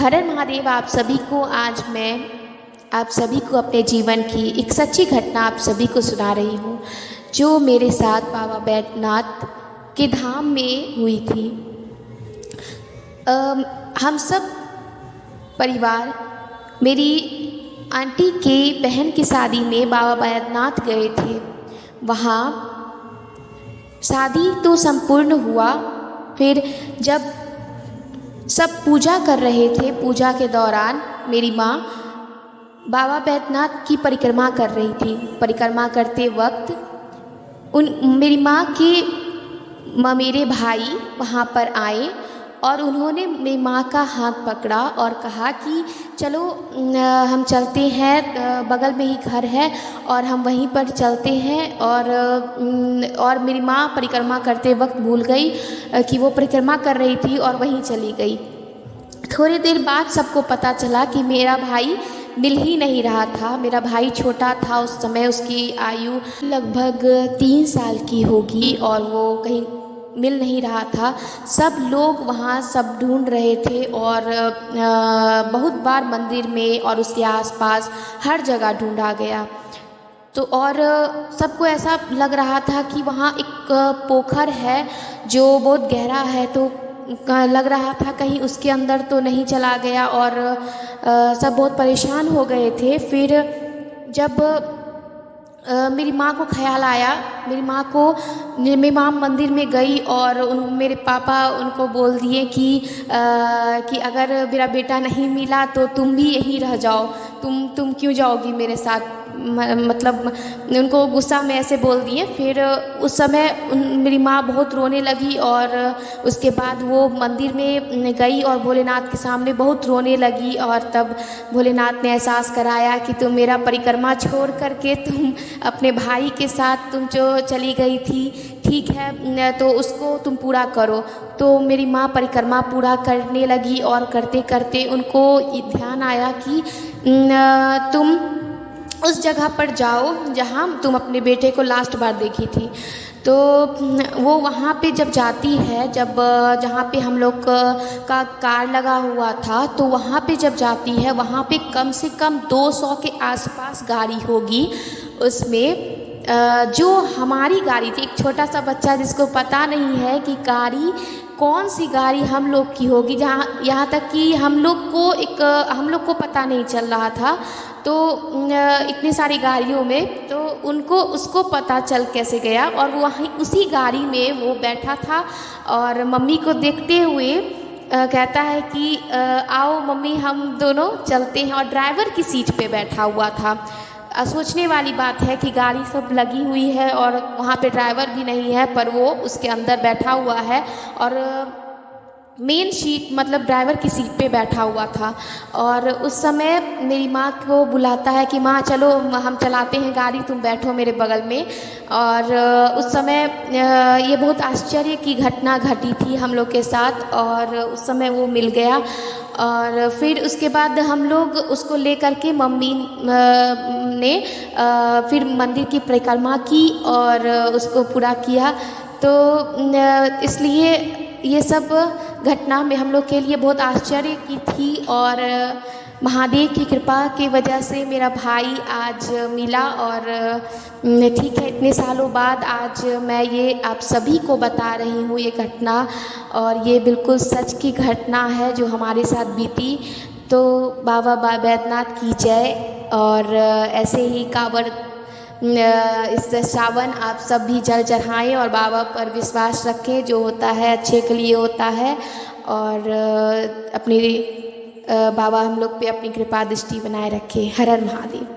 हर हर महादेव। आप सभी को आज मैं आप सभी को अपने जीवन की एक सच्ची घटना आप सभी को सुना रही हूँ, जो मेरे साथ बाबा बैद्यनाथ के धाम में हुई थी। हम सब परिवार मेरी आंटी के बहन की शादी में बाबा बैद्यनाथ गए थे। वहाँ शादी तो संपूर्ण हुआ। फिर जब सब पूजा कर रहे थे, पूजा के दौरान मेरी माँ बाबा बैद्यनाथ की परिक्रमा कर रही थी। परिक्रमा करते वक्त मेरी माँ के मेरे भाई वहाँ पर आए और उन्होंने मेरी माँ का हाथ पकड़ा और कहा कि चलो हम चलते हैं, बगल में ही घर है और हम वहीं पर चलते हैं। और मेरी माँ परिक्रमा करते वक्त भूल गई कि वो परिक्रमा कर रही थी और वहीं चली गई। थोड़ी देर बाद सबको पता चला कि मेरा भाई मिल ही नहीं रहा था। मेरा भाई छोटा था उस समय, उसकी आयु लगभग 3 साल की होगी और वो कहीं मिल नहीं रहा था। सब लोग वहाँ सब ढूंढ रहे थे और बहुत बार मंदिर में और उसके आसपास हर जगह ढूंढा गया। तो और सबको ऐसा लग रहा था कि वहाँ एक पोखर है जो बहुत गहरा है, तो लग रहा था कहीं उसके अंदर तो नहीं चला गया और सब बहुत परेशान हो गए थे। फिर जब मेरी माँ को ख्याल आया, मेरी माँ मंदिर में गई और मेरे पापा उनको बोल दिए कि अगर मेरा बेटा नहीं मिला तो तुम भी यहीं रह जाओ, तुम क्यों जाओगी मेरे साथ, मतलब उनको गुस्सा में ऐसे बोल दिए। फिर उस समय मेरी माँ बहुत रोने लगी और उसके बाद वो मंदिर में गई और भोलेनाथ के सामने बहुत रोने लगी। और तब भोलेनाथ ने एहसास कराया कि तुम मेरा परिक्रमा छोड़ करके तुम अपने भाई के साथ तुम जो चली गई थी, ठीक है, तो उसको तुम पूरा करो। तो मेरी माँ परिक्रमा पूरा करने लगी और करते करते उनको ध्यान आया कि तुम उस जगह पर जाओ जहाँ तुम अपने बेटे को लास्ट बार देखी थी। तो वो वहाँ पे जब जाती है, जहाँ पे हम लोग का कार लगा हुआ था, तो वहाँ पे जब जाती है, वहाँ पे कम से कम 200 के आसपास गाड़ी होगी। उसमें जो हमारी गाड़ी थी, एक छोटा सा बच्चा जिसको पता नहीं है कि गाड़ी कौन सी गाड़ी हम लोग की होगी, यहाँ तक कि हम लोग को पता नहीं चल रहा था। तो इतनी सारी गाड़ियों में तो उसको पता चल कैसे गया और वहीं उसी गाड़ी में वो बैठा था और मम्मी को देखते हुए कहता है कि आओ मम्मी हम दोनों चलते हैं, और ड्राइवर की सीट पे बैठा हुआ था। सोचने वाली बात है कि गाड़ी सब लगी हुई है और वहाँ पे ड्राइवर भी नहीं है, पर वो उसके अंदर बैठा हुआ है और मेन सीट मतलब ड्राइवर की सीट पे बैठा हुआ था। और उस समय मेरी माँ को बुलाता है कि माँ चलो हम चलाते हैं गाड़ी, तुम बैठो मेरे बगल में। और उस समय ये बहुत आश्चर्य की घटना घटी थी हम लोग के साथ और उस समय वो मिल गया। और फिर उसके बाद हम लोग उसको लेकर के मम्मी ने फिर मंदिर की परिक्रमा की और उसको पूरा किया। तो इसलिए ये सब घटना में हम लोग के लिए बहुत आश्चर्य की थी और महादेव की कृपा की वजह से मेरा भाई आज मिला। और ठीक है, इतने सालों बाद आज मैं ये आप सभी को बता रही हूँ ये घटना, और ये बिल्कुल सच की घटना है जो हमारे साथ बीती। तो बाबा बैद्यनाथ की जय। और ऐसे ही कांवड़ इस सावन आप सब भी जल चढ़ाएं और बाबा पर विश्वास रखें, जो होता है अच्छे के लिए होता है। और अपनी बाबा हम लोग पे अपनी कृपा दृष्टि बनाए रखें। हर हर महादेव।